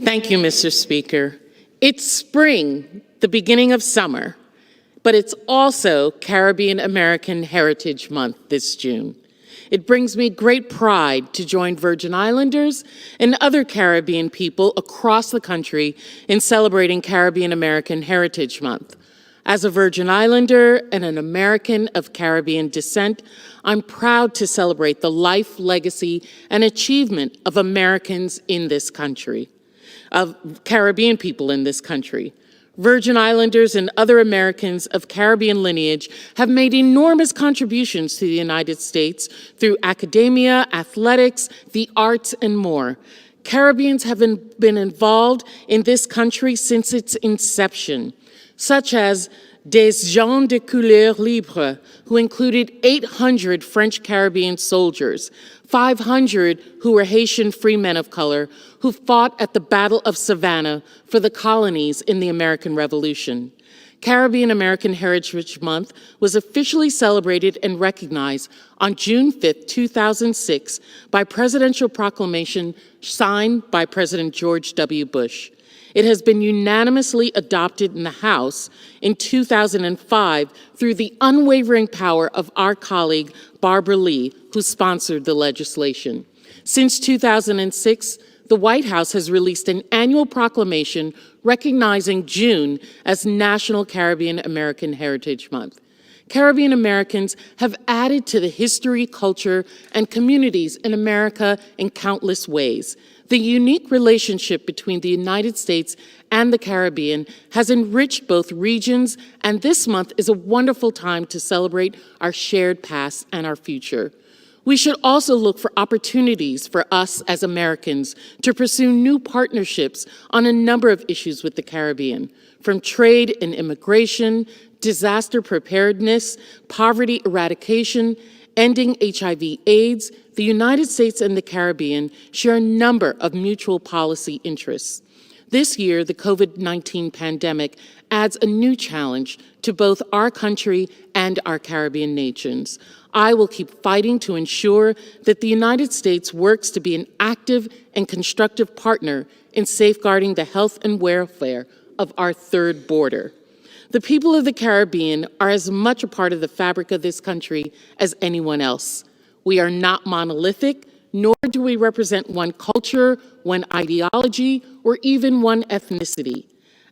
Thank you, Mr. Speaker. It's spring, the beginning of summer, but it's also Caribbean American Heritage Month this June. It brings me great pride to join Virgin Islanders and other Caribbean people across the country in celebrating Caribbean American Heritage Month. As a Virgin Islander and an American of Caribbean descent, I'm proud to celebrate the life, legacy, and achievement of Americans in this country, of Caribbean people in this country. Virgin Islanders and other Americans of Caribbean lineage have made enormous contributions to the United States through academia, athletics, the arts, and more. Caribbeans have been involved in this country since its inception, such as des gens de couleur libre, who included 800 French Caribbean soldiers, 500 who were Haitian free men of color, who fought at the Battle of Savannah for the colonies in the American Revolution. Caribbean American Heritage Month was officially celebrated and recognized on June 5, 2006 by presidential proclamation signed by President George W. Bush. It has been unanimously adopted in the House in 2005 through the unwavering power of our colleague, Barbara Lee, who sponsored the legislation. Since 2006, the White House has released an annual proclamation recognizing June as National Caribbean American Heritage Month. Caribbean Americans have added to the history, culture, and communities in America in countless ways. The unique relationship between the United States and the Caribbean has enriched both regions, and this month is a wonderful time to celebrate our shared past and our future. We should also look for opportunities for us as Americans to pursue new partnerships on a number of issues with the Caribbean, from trade and immigration, disaster preparedness, poverty eradication, ending HIV/AIDS. The United States and the Caribbean share a number of mutual policy interests. This year, the COVID-19 pandemic adds a new challenge to both our country and our Caribbean nations. I will keep fighting to ensure that the United States works to be an active and constructive partner in safeguarding the health and welfare of our third border. The people of the Caribbean are as much a part of the fabric of this country as anyone else. We are not monolithic, nor do we represent one culture, one ideology, or even one ethnicity.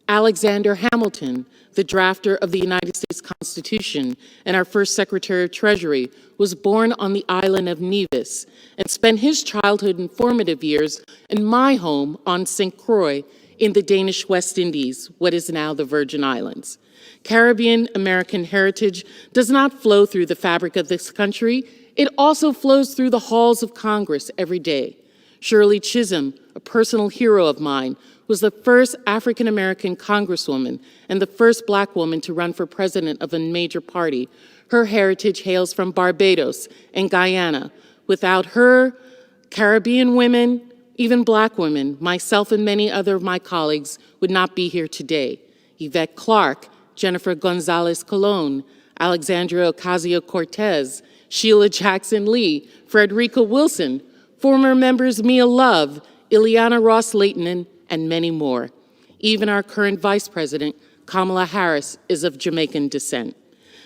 Alexander Hamilton, the drafter of the United States Constitution and our first Secretary of Treasury, was born on the island of Nevis and spent his childhood and formative years in my home on St. Croix in the Danish West Indies, what is now the Virgin Islands. Caribbean American heritage does not flow through the fabric of this country. It also flows through the halls of Congress every day. Shirley Chisholm, a personal hero of mine, was the first African-American Congresswoman and the first Black woman to run for president of a major party. Her heritage hails from Barbados and Guyana. Without her, Caribbean women, even Black women, myself and many other of my colleagues would not be here today. Yvette Clarke, Jennifer Gonzalez Colon, Alexandria Ocasio-Cortez, Sheila Jackson Lee, Frederica Wilson, former members Mia Love, Ileana Ross-Leighton, and many more. Even our current Vice President, Kamala Harris, is of Jamaican descent.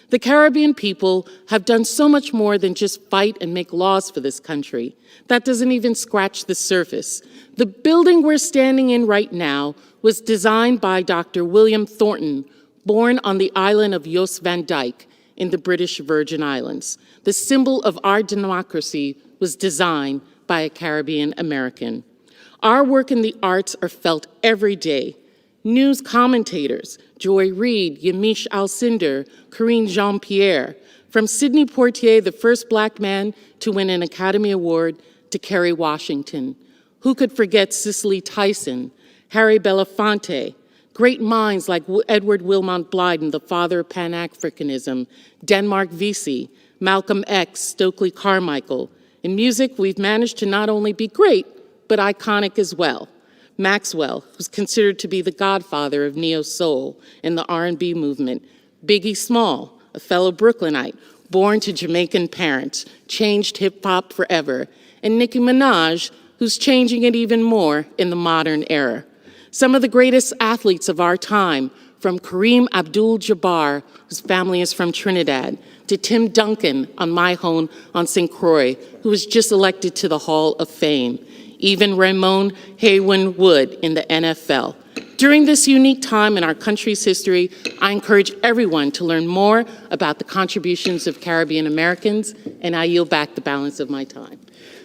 The Caribbean people have done so much more than just fight and make laws for this country. That doesn't even scratch the surface. The building we're standing in right now was designed by Dr. William Thornton, born on the island of Jost van Dyke in the British Virgin Islands. The symbol of our democracy was designed by a Caribbean American. Our work in the arts are felt every day. News commentators, Joy Reid, Yamiche Alcindor, Corinne Jean-Pierre, from Sidney Poitier, the first Black man to win an Academy Award, to Kerry Washington. Who could forget Cicely Tyson, Harry Belafonte, great minds like Edward Wilmot Blyden, the father of Pan-Africanism, Denmark Vesey, Malcolm X, Stokely Carmichael. In music, we've managed to not only be great, but iconic as well. Maxwell, who's considered to be the godfather of neo-soul in the R&B movement. Biggie Small, a fellow Brooklynite, born to Jamaican parents, changed hip-hop forever. And Nicki Minaj, who's changing it even more in the modern era. Some of the greatest athletes of our time, from Kareem Abdul-Jabbar, whose family is from Trinidad, to Tim Duncan on my home on St. Croix, who was just elected to the Hall of Fame, even Ramon Hayden-Wood in the NFL. During this unique time in our country's history, I encourage everyone to learn more about the contributions of Caribbean Americans, and I yield back the balance of my time.